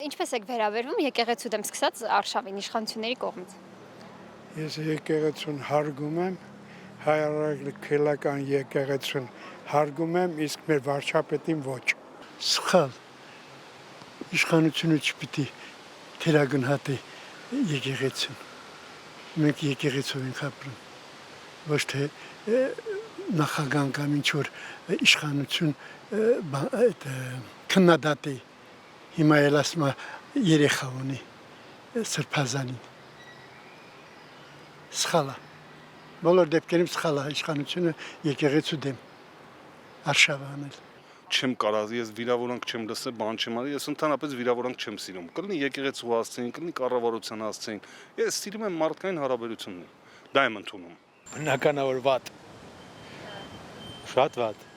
Ինչպես եք վերաբերվում եկեղեցու դեմ սկսած արշավին իշխանությունների կողմից։ Ես եկեղեցուն հարգում եմ, հայրաքելական եկեղեցուն հարգում եմ, իսկ մեր վարչապետին ոչ։ Սխալ իշխանությունը չպիտի թերագնահատի եկեղեցուն։ Մենք եկեղեցով ենք ապրում, ոչ թե նախագահ կամ ինչ-որ իշխանություն քննադատի։ Հիմա էլ ասում է երեխա ունի սրբազանին։ Սխալ է։ Բոլոր դեպքերում սխալ է իշխանությունը եկեղեցու դեմ արշավ անել։ Չեմ կարող, ես վիրավորանք չեմ լսել, բան չեմ արել, ես ընդհանրապես վիրավորանք չեմ սիրում։ Կլինի եկեղեցու հասցեին, կլինի կառավարության հասցեին։ Ես սիրում եմ մարդկային հարաբերություններ։ Դա եմ ընդունում։ Բնականաբար վատ։ Շատ վատ։